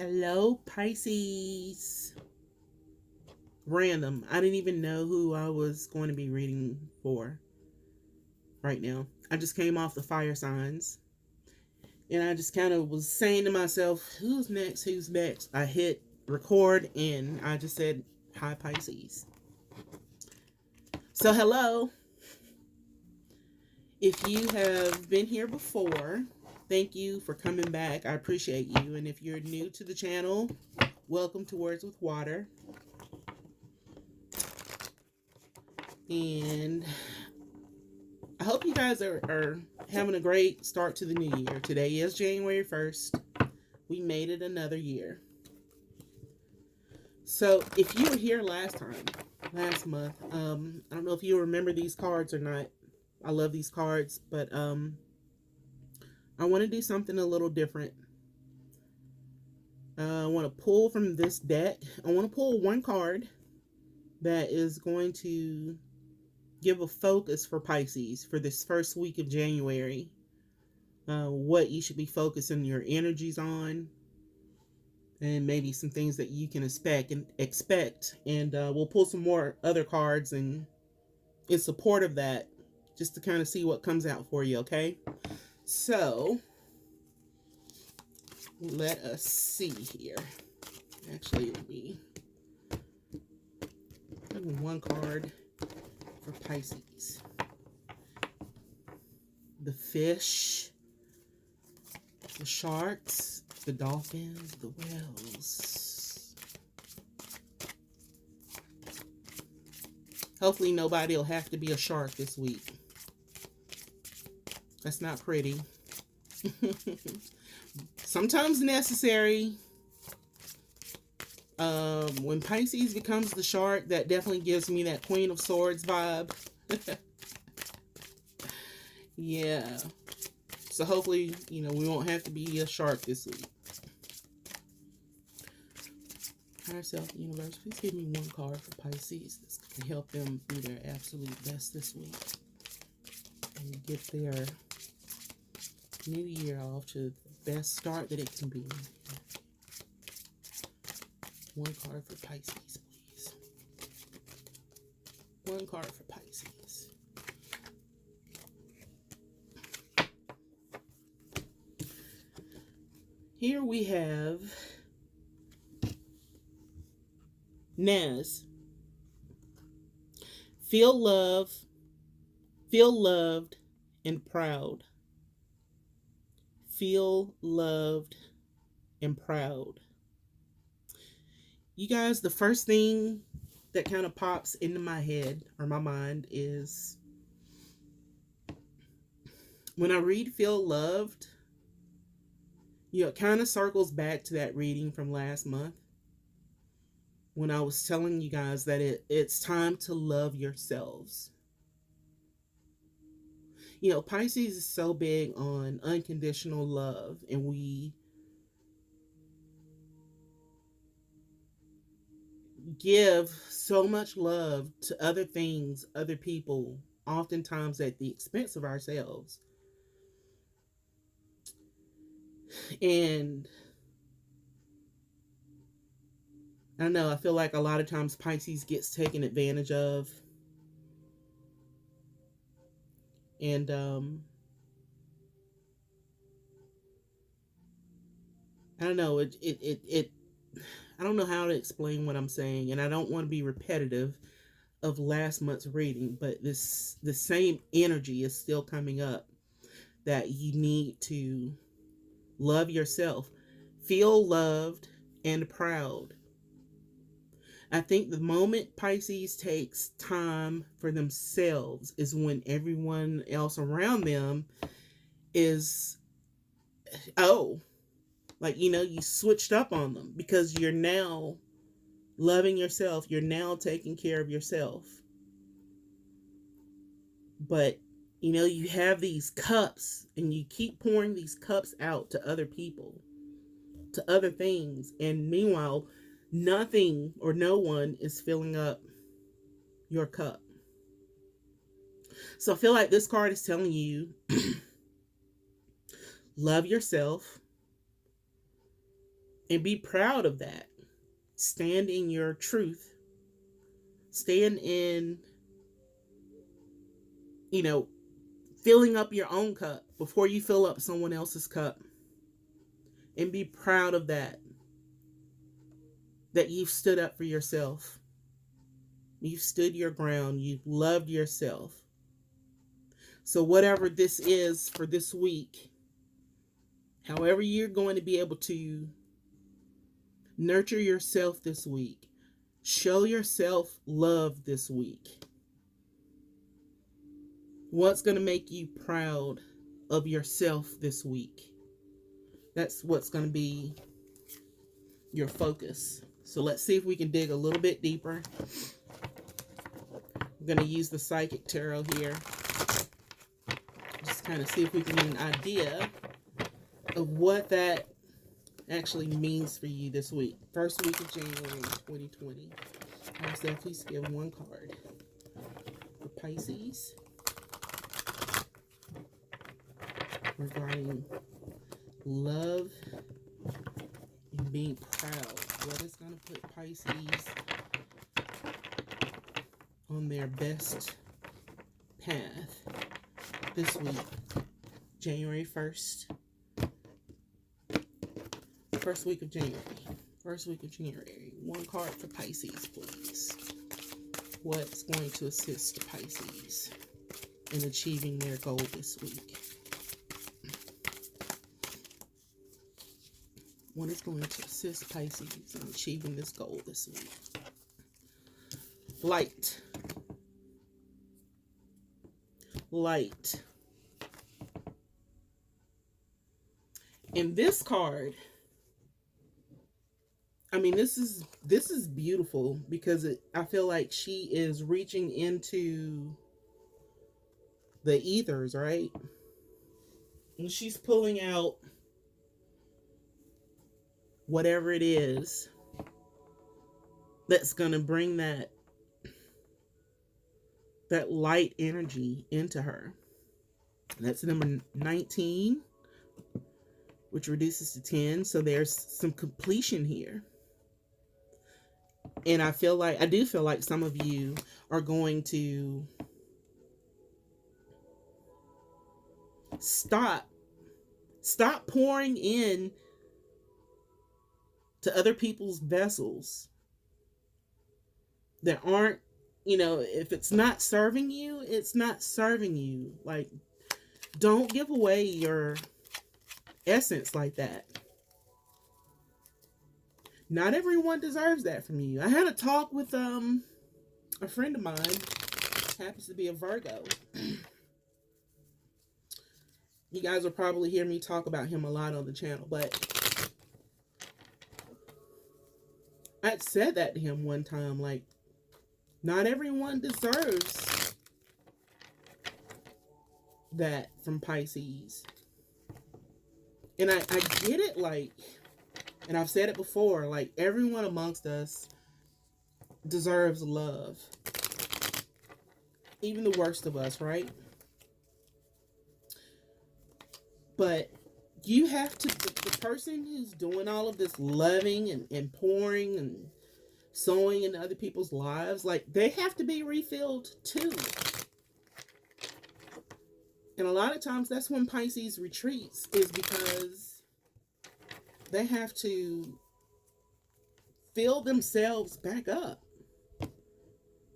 Hello, Pisces. Random. I didn't even know who I was going to be reading for right now. I just came off the fire signs and I just kind of was saying to myself, who's next? Who's next? I hit record and I just said, hi, Pisces. So, hello. If you have been here before, thank you for coming back. I appreciate you. And if you're new to the channel, welcome to Words with Water. And I hope you guys are having a great start to the new year. Today is January 1st. We made it another year. So if you were here last month, I don't know if you remember these cards or not. I love these cards, but I want to do something a little different. I want to pull from this deck. I want to pull one card that is going to give a focus for Pisces for this first week of January. What you should be focusing your energies on, and maybe some things that you can expect. And we'll pull some more other cards and in support of that, just to kind of see what comes out for you. Okay, so let us see here. Actually, it'll be one card for Pisces. The fish, the sharks, the dolphins, the whales. Hopefully nobody will have to be a shark this week. That's not pretty. Sometimes necessary. When Pisces becomes the shark, that definitely gives me that Queen of Swords vibe. Yeah. So hopefully, we won't have to be a shark this week. Higher Self, Universe, please give me one card for Pisces. This can help them do their absolute best this week and get their new year off to the best start that it can be. One card for Pisces, please. One card for Pisces. Here we have Nez. Feel loved and proud. Feel loved and proud. You guys, the first thing that kind of pops into my head or my mind is when I read feel loved, it kind of circles back to that reading from last month when I was telling you guys that it's time to love yourselves. Pisces is so big on unconditional love, and we give so much love to other things, other people, oftentimes at the expense of ourselves. And I don't know, I feel like a lot of times Pisces gets taken advantage of. And I don't know, I don't know how to explain what I'm saying, and I don't want to be repetitive of last month's reading, but the same energy is still coming up, that you need to love yourself, feel loved and proud. I think the moment Pisces takes time for themselves is when everyone else around them is, you switched up on them, because you're now loving yourself. You're now taking care of yourself. But, you have these cups and you keep pouring these cups out to other people, to other things. And meanwhile, nothing or no one is filling up your cup. So I feel like this card is telling you, love yourself, And be proud of that. Stand in your truth. Stand in, you know, filling up your own cup before you fill up someone else's cup. And be proud of that. That you've stood up for yourself. You've stood your ground. You've loved yourself. So whatever this is for this week, however you're going to be able to nurture yourself this week, show yourself love this week. What's going to make you proud of yourself this week? That's what's going to be your focus. So let's see if we can dig a little bit deeper. I'm going to use the Psychic Tarot here. Just kind of see if we can get an idea of what that actually means for you this week. First week of January 2020. Myself, please give one card for Pisces regarding love and being proud. What is going to put Pisces on their best path this week? January 1st. First week of January. First week of January. One card for Pisces, please. What's going to assist the Pisces in achieving their goal this week? What is going to assist Pisces in achieving this goal this week? Light. Light. And this card, I mean, this is beautiful because I feel like she is reaching into the ethers, right? And she's pulling out whatever it is that's going to bring that light energy into her. And that's number 19, which reduces to 10. So there's some completion here. And I do feel like some of you are going to stop pouring in to other people's vessels that aren't, if it's not serving you, it's not serving you. Like, don't give away your essence like that. Not everyone deserves that from you. I had a talk with a friend of mine, happens to be a Virgo. You guys will probably hear me talk about him a lot on the channel, but I said that to him one time, like, not everyone deserves that from Pisces. And I get it, like, and I've said it before, like, everyone amongst us deserves love. Even the worst of us, right? But you have to, the person who's doing all of this loving and pouring and sowing into other people's lives, like, they have to be refilled too. And a lot of times that's when Pisces retreats, is because they have to fill themselves back up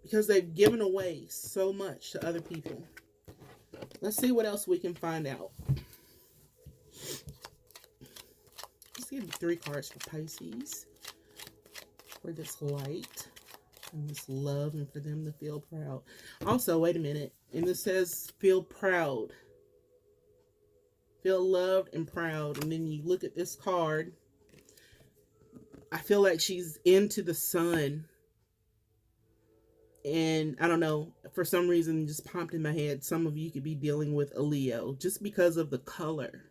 because they've given away so much to other people. Let's see what else we can find out. Let's give you 3 cards for Pisces, for this light and this love, and for them to feel proud. Also, wait a minute, and this says feel proud, feel loved and proud. And then you look at this card, I feel like she's into the sun. And I don't know, for some reason, just popped in my head, some of you could be dealing with a Leo just because of the color.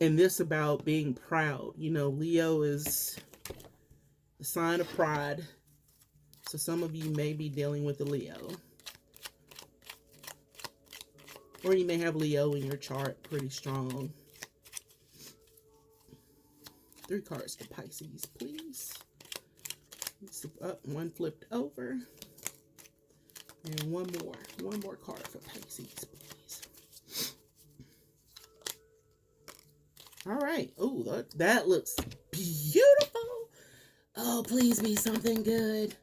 And this about being proud. Leo is the sign of pride. So some of you may be dealing with a Leo. Or you may have Leo in your chart pretty strong. 3 cards for Pisces, please. It's up, one flipped over. And one more card for Pisces, please. All right. Oh, that looks beautiful. Oh, please be something good.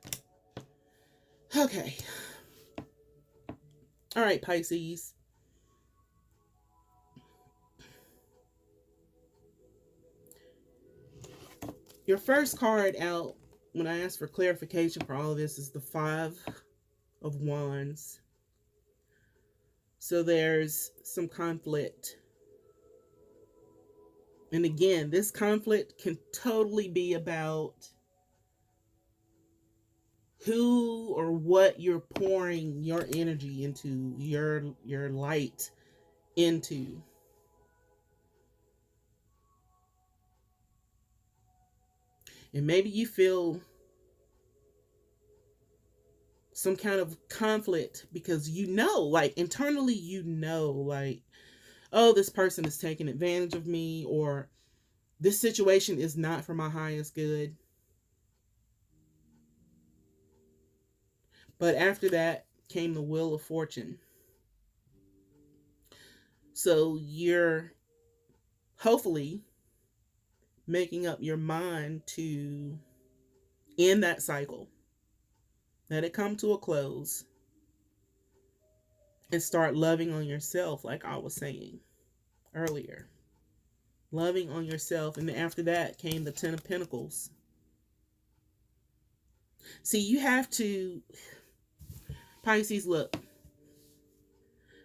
Okay. All right, Pisces. Your first card out when I asked for clarification for all of this is the 5 of Wands. So there's some conflict. And again, this conflict can totally be about who or what you're pouring your energy into, your light into. And maybe you feel some kind of conflict because like internally like, oh, this person is taking advantage of me, or this situation is not for my highest good. But after that came the Wheel of Fortune. So you're hopefully making up your mind to end that cycle, let it come to a close, and start loving on yourself, like I was saying earlier. Loving on yourself. And after that came the 10 of Pentacles. See, you have to, Pisces, look,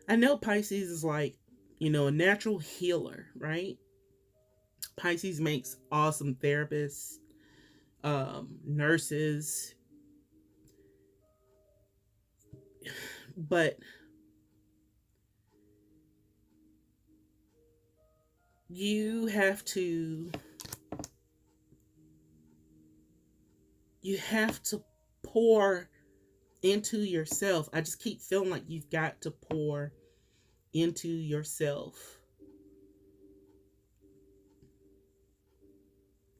I know Pisces is like, a natural healer, right? Pisces makes awesome therapists, nurses, but you have to pour into yourself. I just keep feeling like you've got to pour into yourself,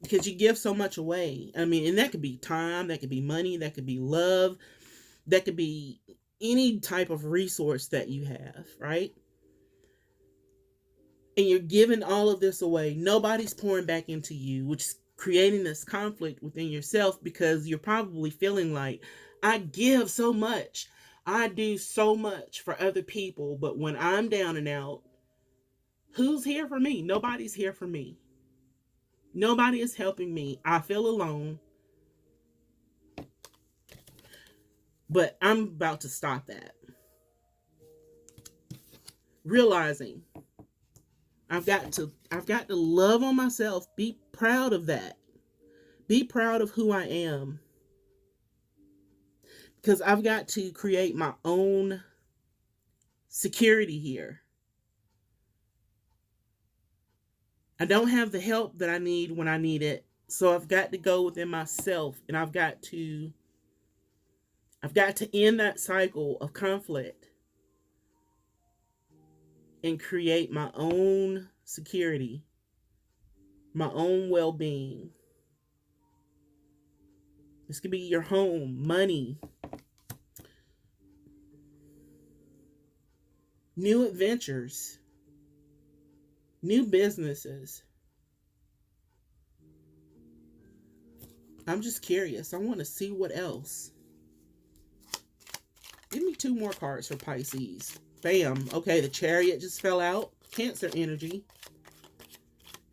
because you give so much away. I mean, and that could be time, that could be money, that could be love, that could be any type of resource that you have, right? And you're giving all of this away. Nobody's pouring back into you, which is creating this conflict within yourself, because you're probably feeling like, I give so much, I do so much for other people, but when I'm down and out, who's here for me? Nobody's here for me. Nobody is helping me. I feel alone. But I'm about to stop that. Realizing I've got to love on myself, be proud of that. Be proud of who I am. Because I've got to create my own security here. I don't have the help that I need when I need it. So I've got to go within myself, and I've got to end that cycle of conflict and create my own security, my own well-being. This could be your home, money, new adventures, new businesses. I'm just curious. I want to see what else. Give me 2 more cards for Pisces. Bam. Okay, the Chariot just fell out. Cancer energy.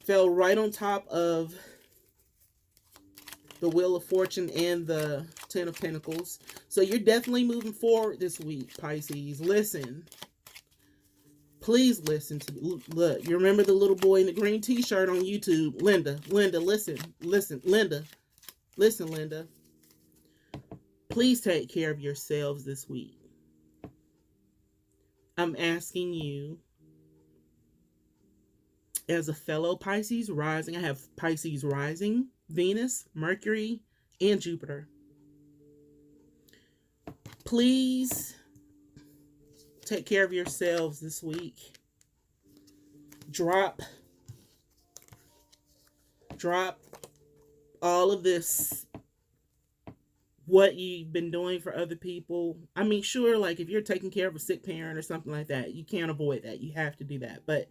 Fell right on top of the Wheel of Fortune and the 10 of Pentacles. So you're definitely moving forward this week, Pisces. Listen. Please listen to me. Look, you remember the little boy in the green t-shirt on YouTube? Linda, listen. Linda. Listen, Linda. Please take care of yourselves this week. I'm asking you, as a fellow Pisces rising, I have Pisces rising, Venus, Mercury, and Jupiter. Please take care of yourselves this week. Drop Drop all of this, what you've been doing for other people. I mean, sure, like if you're taking care of a sick parent or something like that, you can't avoid that. You have to do that. But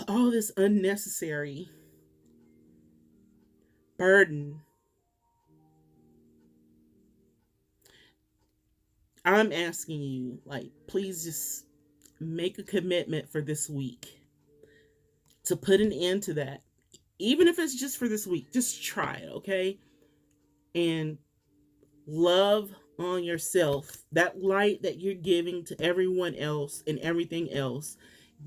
all this unnecessary burden, I'm asking you, like, please just make a commitment for this week to put an end to that. Even if it's just for this week, just try it, okay? And love on yourself. That light that you're giving to everyone else and everything else,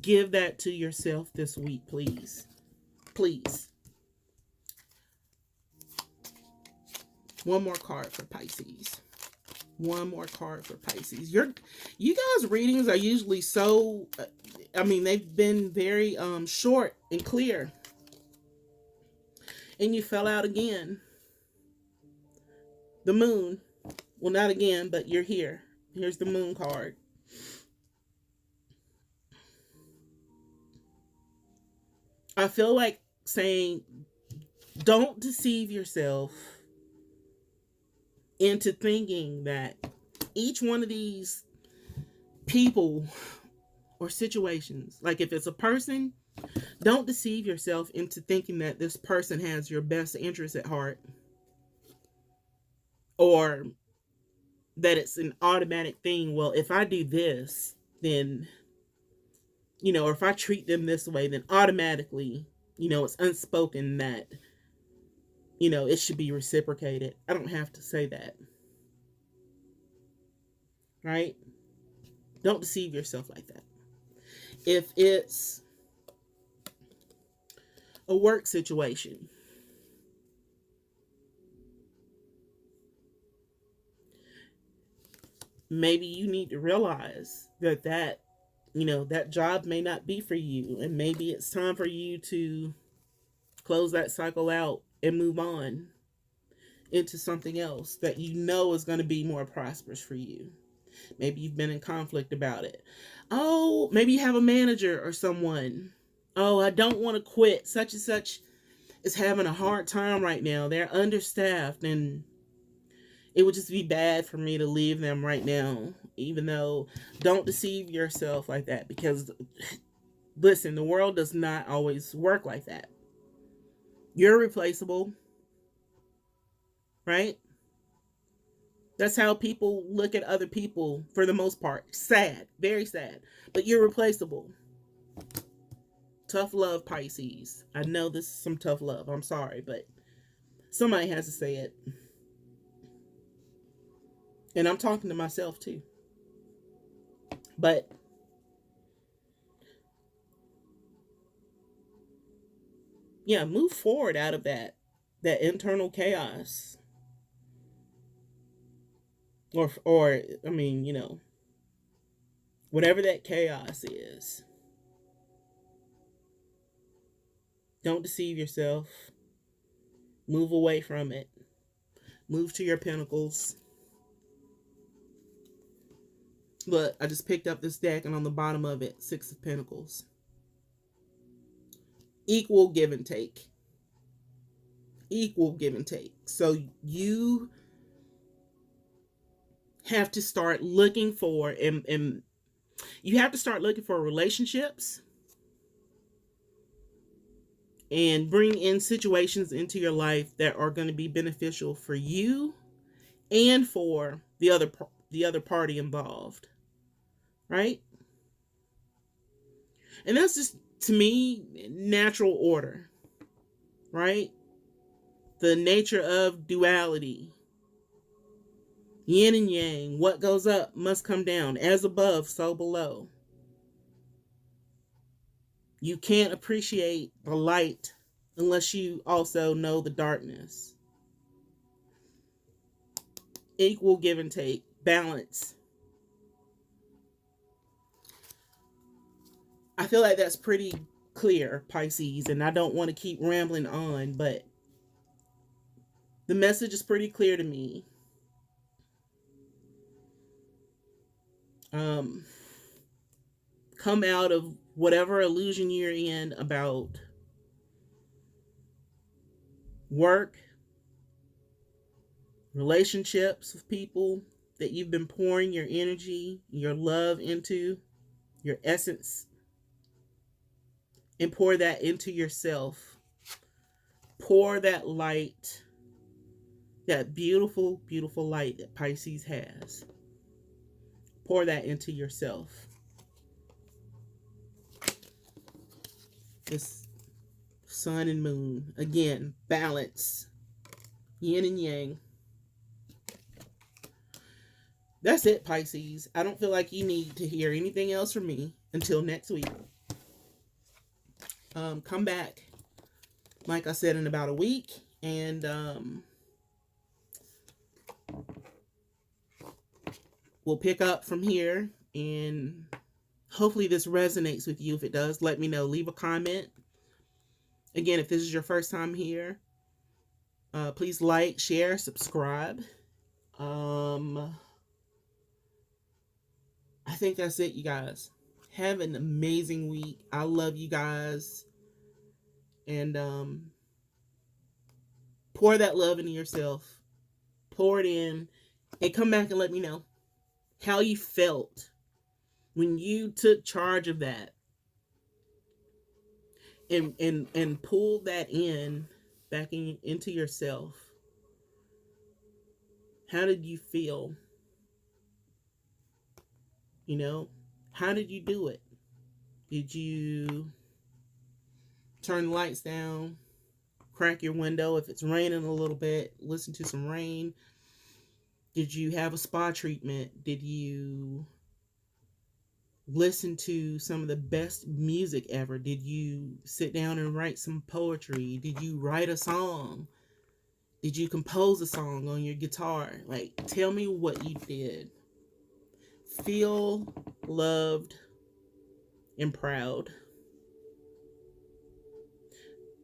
give that to yourself this week, please. Please. One more card for Pisces. One more card for Pisces. You guys' readings are usually so, I mean, they've been very short and clear. And you fell out again. The moon. Well, not again, but you're here. Here's the moon card. I feel like saying, don't deceive yourself into thinking that each one of these people or situations, like if it's a person, don't deceive yourself into thinking that this person has your best interest at heart, or that it's an automatic thing. Well, if I do this, then, or if I treat them this way, then automatically, it's unspoken that, it should be reciprocated. I don't have to say that. Right? Don't deceive yourself like that. If it's a work situation, maybe you need to realize that that job may not be for you, and maybe it's time for you to close that cycle out and move on into something else that is going to be more prosperous for you. Maybe you've been in conflict about it. Oh, maybe you have a manager or someone. Oh, I don't want to quit. Such and such is having a hard time right now. They're understaffed, and it would just be bad for me to leave them right now. Even though, don't deceive yourself like that, because listen, the world does not always work like that. You're replaceable, right? That's how people look at other people for the most part. Sad, very sad. But you're replaceable. Tough love, Pisces. I know this is some tough love. I'm sorry, but somebody has to say it. And I'm talking to myself too. But yeah, move forward out of that internal chaos. Or I mean, whatever that chaos is. Don't deceive yourself. Move away from it. Move to your pinnacles. Look, I just picked up this deck, and on the bottom of it, 6 of Pentacles. Equal give and take. Equal give and take. So you have to start looking for, and you have to start looking for relationships and bring in situations into your life that are going to be beneficial for you and for the other party involved. Right? And that's just, to me, natural order. Right? The nature of duality. Yin and yang. What goes up must come down. As above, so below. You can't appreciate the light unless you also know the darkness. Equal give and take. Balance. I feel like that's pretty clear, Pisces, and I don't want to keep rambling on, but the message is pretty clear to me. Come out of whatever illusion you're in about work, relationships with people that you've been pouring your energy, your love into, your essence, and pour that into yourself. Pour that light, that beautiful, beautiful light that Pisces has. Pour that into yourself. This sun and moon, again, balance, yin and yang. That's it, Pisces. I don't feel like you need to hear anything else from me until next week. Come back, like I said, in about a week, and we'll pick up from here. And hopefully this resonates with you. If it does, let me know. Leave a comment. Again, if this is your first time here, please like, share, subscribe. I think that's it, you guys. Have an amazing week. I love you guys. And pour that love into yourself. Pour it in. And come back and let me know how you felt when you took charge of that. And pull that in back into yourself. How did you feel? You know, how did you do it? Did you turn the lights down, crack your window if it's raining a little bit, listen to some rain? Did you have a spa treatment? Did you listen to some of the best music ever? Did you sit down and write some poetry? Did you write a song? Did you compose a song on your guitar? Like, tell me what you did. Feel loved and proud.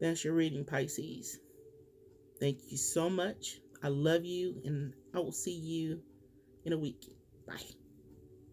That's your reading, Pisces. Thank you so much. I love you, and I will see you in a week. Bye.